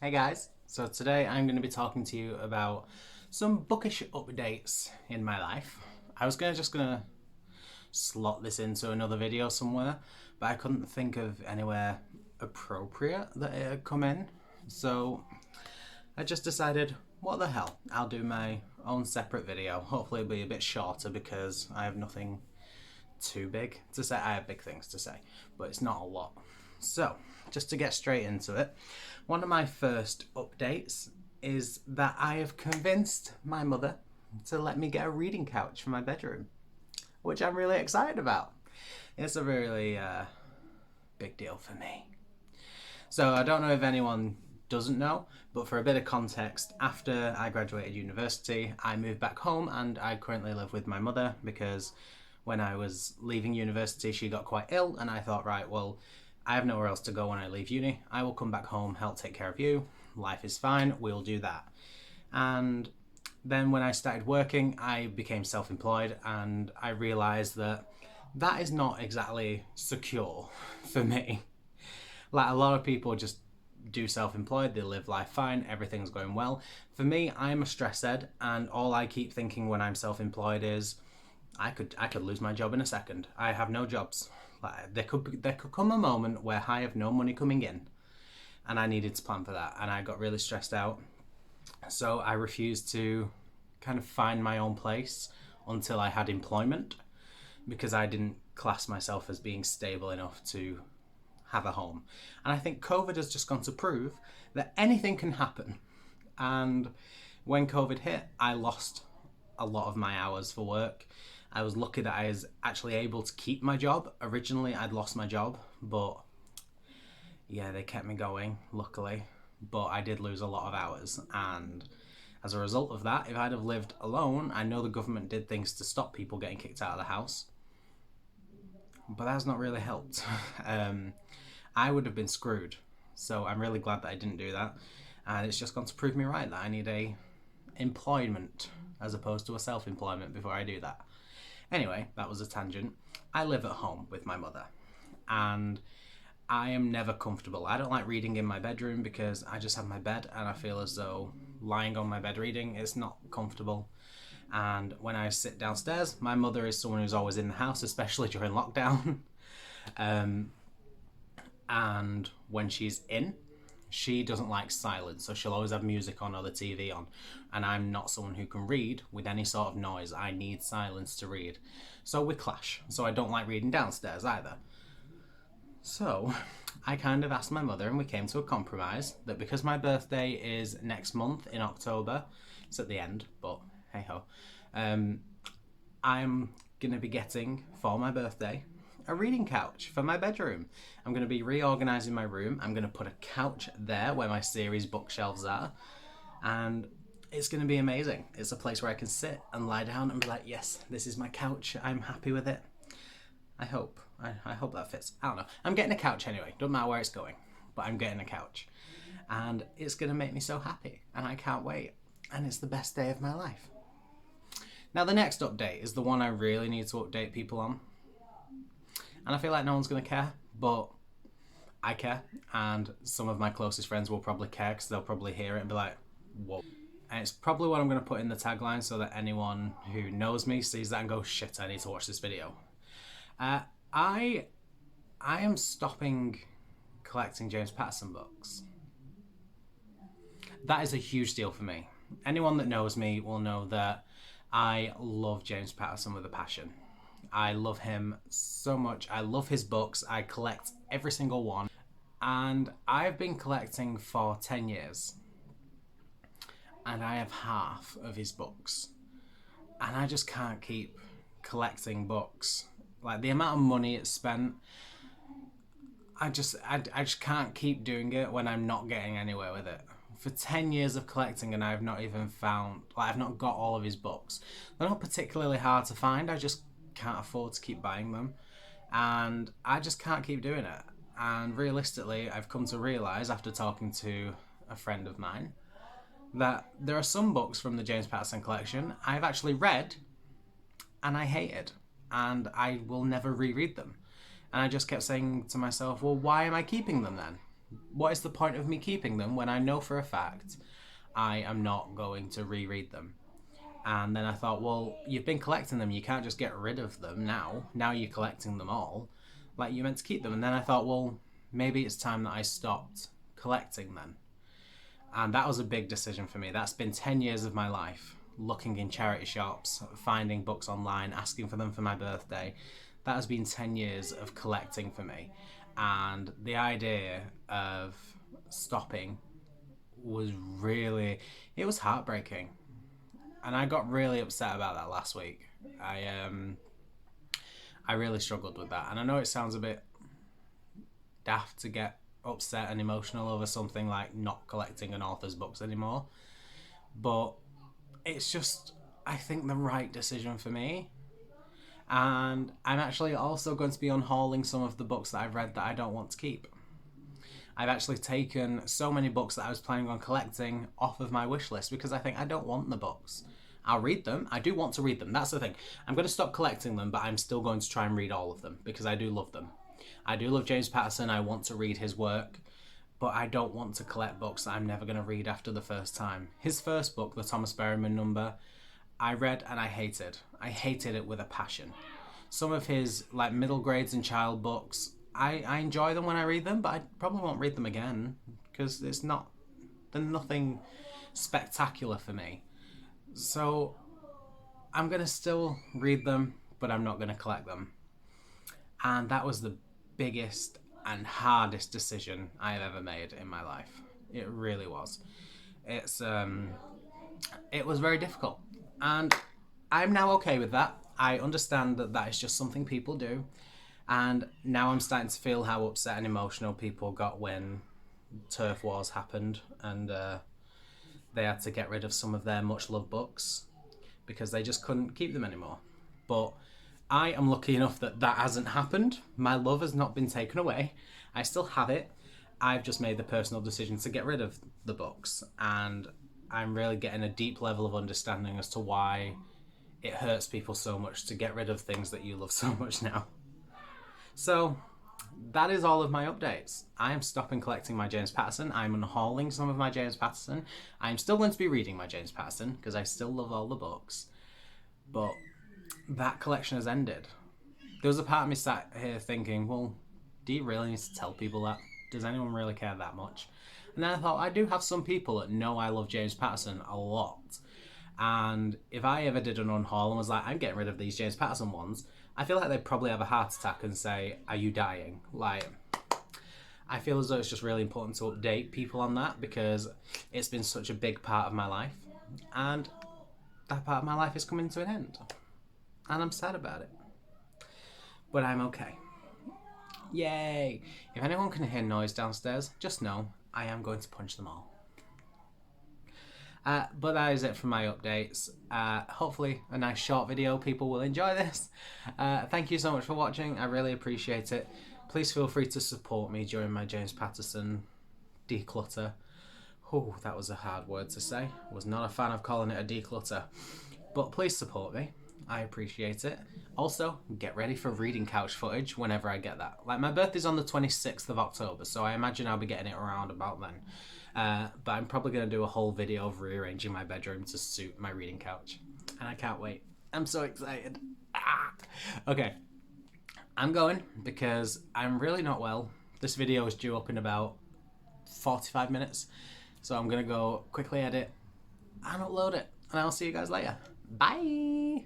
Hey guys, so today I'm going to be talking to you about some bookish updates in my life. I was just gonna slot this into another video somewhere, but I couldn't think of anywhere appropriate that it had come in. So I just decided, what the hell, I'll do my own separate video. Hopefully it'll be a bit shorter because I have nothing too big to say. I have big things to say, but it's not a lot. So, just to get straight into it, one of my first updates is that I have convinced my mother to let me get a reading couch for my bedroom, which I'm really excited about. It's a really big deal for me. So I don't know if anyone doesn't know, but for a bit of context, after I graduated university, I moved back home and I currently live with my mother because when I was leaving university, she got quite ill and I thought, right, well, I have nowhere else to go when I leave uni. I will come back home, help take care of you. Life is fine, we'll do that. And then when I started working, I became self-employed and I realised that that is not exactly secure for me. Like a lot of people just do self-employed, they live life fine, everything's going well. For me, I'm a stress head and all I keep thinking when I'm self-employed is I could lose my job in a second. I have no jobs. Like, there could come a moment where I have no money coming in and I needed to plan for that and I got really stressed out. So I refused to kind of find my own place until I had employment because I didn't class myself as being stable enough to have a home. And I think COVID has just gone to prove that anything can happen. And when COVID hit, I lost a lot of my hours for work. I was lucky that I was actually able to keep my job. Originally, I'd lost my job, but yeah, they kept me going, luckily. But I did lose a lot of hours, and as a result of that, if I'd have lived alone, I know the government did things to stop people getting kicked out of the house, but that's not really helped. I would have been screwed, so I'm really glad that I didn't do that, and it's just gone to prove me right that I need a employment as opposed to a self-employment before I do that. Anyway, that was a tangent. I live at home with my mother and I am never comfortable. I don't like reading in my bedroom because I just have my bed and I feel as though lying on my bed reading is not comfortable. And when I sit downstairs, my mother is someone who's always in the house, especially during lockdown. And when she's in, she doesn't like silence, so she'll always have music on or the TV on. And I'm not someone who can read with any sort of noise. I need silence to read. So we clash. So I don't like reading downstairs either. So I kind of asked my mother and we came to a compromise that because my birthday is next month in October, it's at the end, but hey ho, I'm going to be getting for my birthday a reading couch for my bedroom. I'm going to be reorganising my room. I'm going to put a couch there where my series bookshelves are. And it's going to be amazing. It's a place where I can sit and lie down and be like, yes, this is my couch. I'm happy with it. I hope. I hope that fits. I don't know. I'm getting a couch anyway. Doesn't matter where it's going. But I'm getting a couch. And it's going to make me so happy. And I can't wait. And it's the best day of my life. Now the next update is the one I really need to update people on. And I feel like no one's going to care, but I care. And some of my closest friends will probably care because they'll probably hear it and be like, whoa. And it's probably what I'm going to put in the tagline so that anyone who knows me sees that and goes, shit, I need to watch this video. I am stopping collecting James Patterson books. That is a huge deal for me. Anyone that knows me will know that I love James Patterson with a passion. I love him so much. I love his books. I collect every single one. And I've been collecting for 10 years. And I have half of his books. And I just can't keep collecting books. Like the amount of money it's spent, I just can't keep doing it when I'm not getting anywhere with it. For 10 years of collecting and I've not even found, like I've not got all of his books. They're not particularly hard to find. I just can't afford to keep buying them and I just can't keep doing it. And realistically, I've come to realise after talking to a friend of mine that there are some books from the James Patterson collection I've actually read and I hated and I will never reread them. And I just kept saying to myself, well, why am I keeping them then? what is the point of me keeping them when I know for a fact I am not going to reread them? And then I thought, well, you've been collecting them. You can't just get rid of them now. Now you're collecting them all. Like, you're meant to keep them. And then I thought, well, maybe it's time that I stopped collecting then. And that was a big decision for me. That's been 10 years of my life, looking in charity shops, finding books online, asking for them for my birthday. That has been 10 years of collecting for me. And the idea of stopping was really, it was heartbreaking. And I got really upset about that last week. I really struggled with that. And I know it sounds a bit daft to get upset and emotional over something like not collecting an author's books anymore. But it's just, I think, the right decision for me. And I'm actually also going to be unhauling some of the books that I've read that I don't want to keep. I've actually taken so many books that I was planning on collecting off of my wish list because I think I don't want the books. I'll read them. I do want to read them. That's the thing. I'm going to stop collecting them, but I'm still going to try and read all of them because I do love them. I do love James Patterson. I want to read his work, but I don't want to collect books that I'm never going to read after the first time. His first book, the Thomas Berryman number, I read and I hated. I hated it with a passion. Some of his like middle grades and child books, I enjoy them when I read them, but I probably won't read them again because they're nothing spectacular for me. So I'm going to still read them, but I'm not going to collect them. And that was the biggest and hardest decision I have ever made in my life. It really was. It was very difficult. And I'm now okay with that. I understand that that is just something people do. And now I'm starting to feel how upset and emotional people got when turf wars happened and they had to get rid of some of their much loved books because they just couldn't keep them anymore. But I am lucky enough that that hasn't happened. My love has not been taken away. I still have it. I've just made the personal decision to get rid of the books, and I'm really getting a deep level of understanding as to why it hurts people so much to get rid of things that you love so much now. So that is all of my updates. I am stopping collecting my James Patterson. I'm unhauling some of my James Patterson. I'm still going to be reading my James Patterson because I still love all the books. But that collection has ended. There was a part of me sat here thinking, well, do you really need to tell people that? Does anyone really care that much? And then I thought, I do have some people that know I love James Patterson a lot. And if I ever did an unhaul and was like, I'm getting rid of these James Patterson ones, I feel like they'd probably have a heart attack and say, are you dying? Like, I feel as though it's just really important to update people on that because it's been such a big part of my life. And that part of my life is coming to an end. And I'm sad about it. But I'm okay. Yay! If anyone can hear noise downstairs, just know I am going to punch them all. But that is it for my updates. Hopefully a nice short video. People will enjoy this. Thank you so much for watching. I really appreciate it. Please feel free to support me during my James Patterson declutter. Oh, that was a hard word to say. Was not a fan of calling it a declutter. But please support me. I appreciate it. Also, get ready for reading couch footage whenever I get that. Like, my birthday's on the 26th of October, so I imagine I'll be getting it around about then. But I'm probably going to do a whole video of rearranging my bedroom to suit my reading couch. And I can't wait. I'm so excited. Okay. I'm going because I'm really not well. This video is due up in about 45 minutes. So I'm going to go quickly edit and upload it. And I'll see you guys later. Bye!